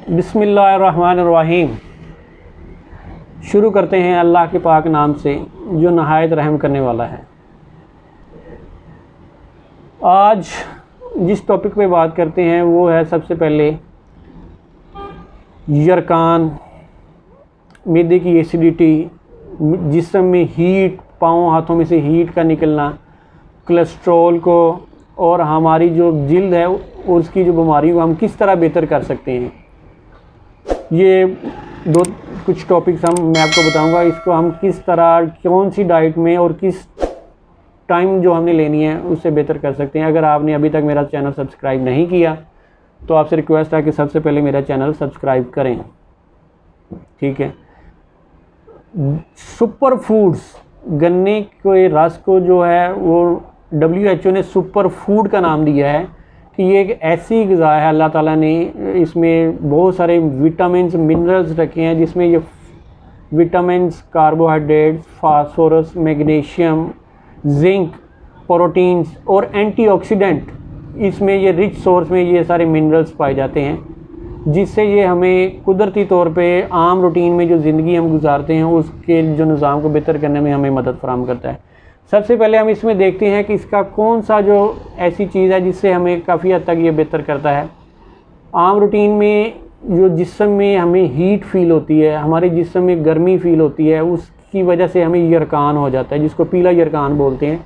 बिस्मिल्लाहिर्रहमानिर्रहीम। शुरू करते हैं अल्लाह के पाक नाम से जो नहायत रहम करने वाला है। आज जिस टॉपिक पे बात करते हैं वो है सबसे पहले यरकान, मैदे की एसिडिटी, जिस्म में हीट, पाँव हाथों में से हीट का निकलना, कोलेस्ट्रॉल को और हमारी जो जिल्द है उसकी जो बीमारी को हम किस तरह बेहतर कर सकते हैं। ये दो कुछ टॉपिक्स मैं आपको बताऊंगा। इसको हम किस तरह, कौन सी डाइट में और किस टाइम जो हमने लेनी है उससे बेहतर कर सकते हैं। अगर आपने अभी तक मेरा चैनल सब्सक्राइब नहीं किया तो आपसे रिक्वेस्ट है कि सबसे पहले मेरा चैनल सब्सक्राइब करें, ठीक है। सुपर फूड्स, गन्ने के रस को जो है वो WHO ने सुपर फूड का नाम दिया है कि ये एक ऐसी ग़िज़ा है, अल्लाह ताला ने इसमें बहुत सारे विटामिन्स, मिनरल्स रखे हैं, जिसमें ये vitamins, carbohydrates, phosphorus, magnesium, zinc, proteins और एंटीऑक्सीडेंट, इसमें ये रिच सोर्स में ये सारे मिनरल्स पाए जाते हैं, जिससे ये हमें कुदरती तौर पे आम रूटीन में जो ज़िंदगी हम गुजारते हैं उसके जो निज़ाम को बेहतर करने में हमें मदद फराहम करता है। सबसे पहले हम इसमें देखते हैं कि इसका कौन सा जो ऐसी चीज़ है जिससे हमें काफ़ी हद तक ये बेहतर करता है। आम रूटीन में जो जिस्म में हमें हीट फील होती है, हमारे जिस्म में गर्मी फील होती है, उसकी वजह से हमें यरकान हो जाता है, जिसको पीला यरकान बोलते हैं।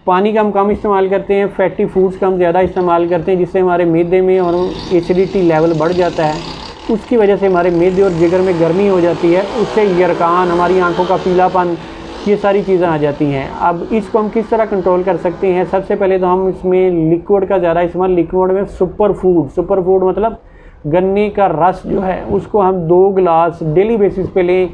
पानी का हम कम इस्तेमाल करते हैं, फैटी फूड्स का हम ज़्यादा इस्तेमाल करते हैं, जिससे हमारे मैदे में और एसिडिटी लेवल बढ़ जाता है। उसकी वजह से हमारे मैदे और जिगर में गर्मी हो जाती है, उससे यरकान, हमारी आंखों का पीलापन, ये सारी चीज़ें आ जाती हैं। अब इसको हम किस तरह कंट्रोल कर सकते हैं। सबसे पहले तो हम इसमें लिक्विड का ज़्यादा इस्तेमाल, लिक्विड में सुपर फूड मतलब गन्ने का रस जो है उसको हम 2 गिलास डेली बेसिस पे लें।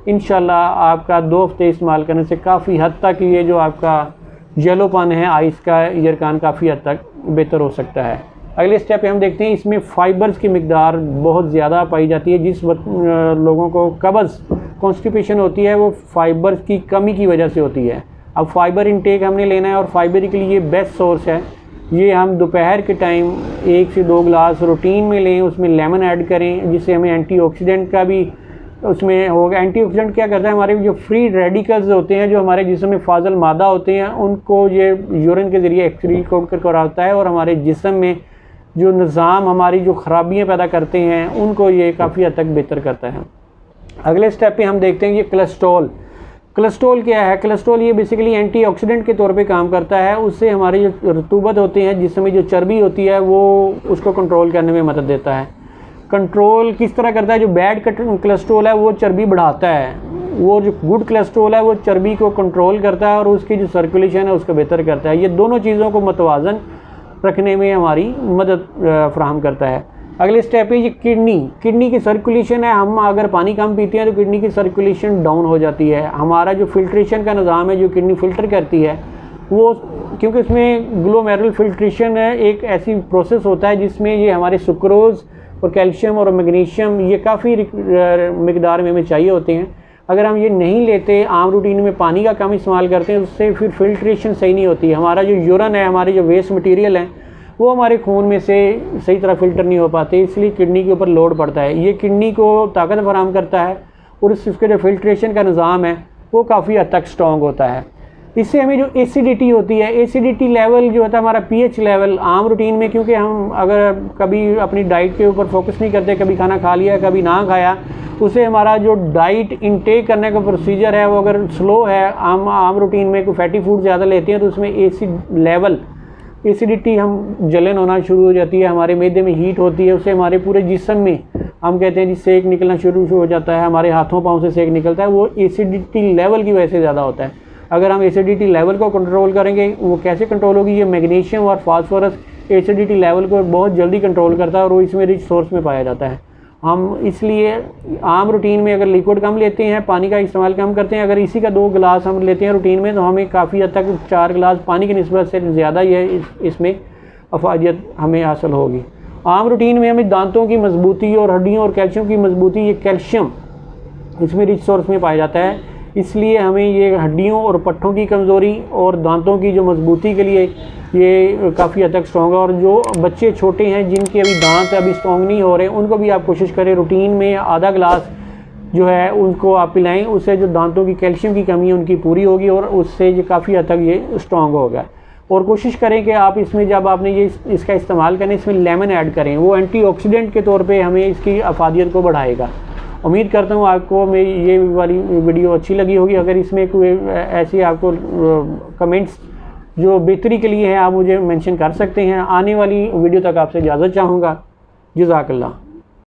इंशाल्लाह आपका 2 हफ्ते इस्तेमाल करने से काफ़ी हद तक ये जो आपका येलोपन है आइस का, यरकान काफ़ी हद तक बेहतर हो सकता है। अगले स्टेप पे हम देखते हैं, इसमें फ़ाइबर्स की मिकदार बहुत ज़्यादा पाई जाती है। जिस लोगों को कब्ज़, कॉन्स्टिपेशन होती है, वो फाइबर्स की कमी की वजह से होती है। अब फाइबर इंटेक हमने लेना है और फाइबर के लिए ये बेस्ट सोर्स है। ये हम दोपहर के टाइम 1 से 2 गिलास रूटीन में लें, उसमें लेमन ऐड करें, जिससे हमें एंटीऑक्सीडेंट का भी उसमें होगा। एंटीऑक्सीडेंट क्या करता है, हमारे जो फ्री रेडिकल्स होते हैं जो हमारे जिस्म में फाजल मादा होते हैं उनको ये यूरिन के ज़रिए एक्सक्रीट कर कराता है और हमारे जिस्म में जो निज़ाम, हमारी जो ख़राबियाँ पैदा करते हैं उनको ये काफ़ी हद तक बेहतर करता है। अगले स्टेप पे हम देखते हैं ये कोलेस्ट्रॉल क्या है। कोलेस्ट्रॉल ये बेसिकली एंटीऑक्सीडेंट के तौर पे काम करता है। उससे हमारी जो रतूबत होती है, जिसमें जो चर्बी होती है, वो उसको कंट्रोल करने में मदद देता है। कंट्रोल किस तरह करता है, जो बैड कोलेस्ट्रॉल है वो चर्बी बढ़ाता है, वो जो गुड कोलेस्ट्रॉल है वो चर्बी को कंट्रोल करता है और उसकी जो सर्कुलेशन है उसको बेहतर करता है। ये दोनों चीज़ों को मतवाज़न रखने में हमारी मदद फराहम करता है। अगले स्टेप है ये किडनी की सर्कुलेशन है। हम अगर पानी कम पीते हैं तो किडनी की सर्कुलेशन डाउन हो जाती है। हमारा जो फिल्ट्रेशन का निज़ाम है, जो किडनी फ़िल्टर करती है, वो क्योंकि इसमें ग्लोमेरुलर फिल्ट्रेशन है, एक ऐसी प्रोसेस होता है जिसमें ये हमारे सुक्रोज़ और कैल्शियम और मैग्नीशियम ये काफ़ी मिकदार में हमें चाहिए होते हैं। अगर हम ये नहीं लेते, आम रूटीन में पानी का कम इस्तेमाल करते हैं, उससे फिर फिल्ट्रेशन सही नहीं होती। हमारा जो यूरिन है, हमारे जो वेस्ट मटेरियल हैं, वो हमारे खून में से सही तरह फ़िल्टर नहीं हो पाते, इसलिए किडनी के ऊपर लोड पड़ता है। ये किडनी को ताकत फराहम करता है और इसके जो फिल्ट्रेशन का निज़ाम है वो काफ़ी हद तक स्ट्रॉन्ग होता है। इससे हमें जो एसिडिटी होती है, एसिडिटी लेवल जो होता है हमारा pH लेवल, आम रूटीन में क्योंकि हम अगर कभी अपनी डाइट के ऊपर फोकस नहीं करते, कभी खाना खा लिया कभी ना खाया, उससे हमारा जो डाइट इंटेक करने का प्रोसीजर है वो अगर स्लो है, आम रूटीन में कोई फैटी फूड ज़्यादा लेते हैं तो उसमें एसिडिटी, हम जलन होना शुरू हो जाती है, हमारे मैदे में हीट होती है, उससे हमारे पूरे जिस्म में हम कहते हैं जी सेक निकलना शुरू हो जाता है, हमारे हाथों पाँव से सेक निकलता है। वो एसिडिटी लेवल की वजह से ज़्यादा होता है। अगर हम एसिडिटी लेवल को कंट्रोल करेंगे, वो कैसे कंट्रोल होगी, ये मैग्नीशियम और फास्फोरस एसिडिटी लेवल को बहुत जल्दी कंट्रोल करता है और वो इसमें रिच सोर्स में पाया जाता है। हम इसलिए आम रूटीन में अगर लिक्विड कम लेते हैं, पानी का इस्तेमाल कम करते हैं, अगर इसी का 2 गिलास हम लेते हैं रूटीन में, तो हमें काफ़ी हद तक 4 गिलास पानी की निस्बत से ज़्यादा ये इसमें अफादियत हमें हासिल होगी। आम रूटीन में हमें दांतों की मजबूती और हड्डियों और कैल्शियम की मजबूती, ये कैल्शियम इसमें रिच सोर्स में पाया जाता है। इसलिए हमें ये हड्डियों और पट्टों की कमज़ोरी और दांतों की जो मजबूती के लिए ये काफ़ी हद तक स्ट्रॉन्ग है। और जो बच्चे छोटे हैं जिनके अभी दांत अभी स्ट्रॉन्ग नहीं हो रहे, उनको भी आप कोशिश करें रूटीन में आधा गिलास जो है उनको आप पिलाएं। उससे जो दांतों की कैल्शियम की कमी है उनकी पूरी होगी और उससे ये काफ़ी हद तक ये स्ट्रॉन्ग होगा। और कोशिश करें कि आप इसमें जब आपने ये इसका इस्तेमाल करें, इसमें लेमन ऐड करें, वो एंटीऑक्सीडेंट के तौर पे हमें इसकी अफादियत को बढ़ाएगा। उम्मीद करता हूँ आपको मेरी ये वाली वीडियो अच्छी लगी होगी। अगर इसमें कोई ऐसी आपको कमेंट्स जो बेहतरी के लिए है, आप मुझे मेंशन कर सकते हैं। आने वाली वीडियो तक आपसे इजाज़त चाहूँगा। जज़ाकल्लाह।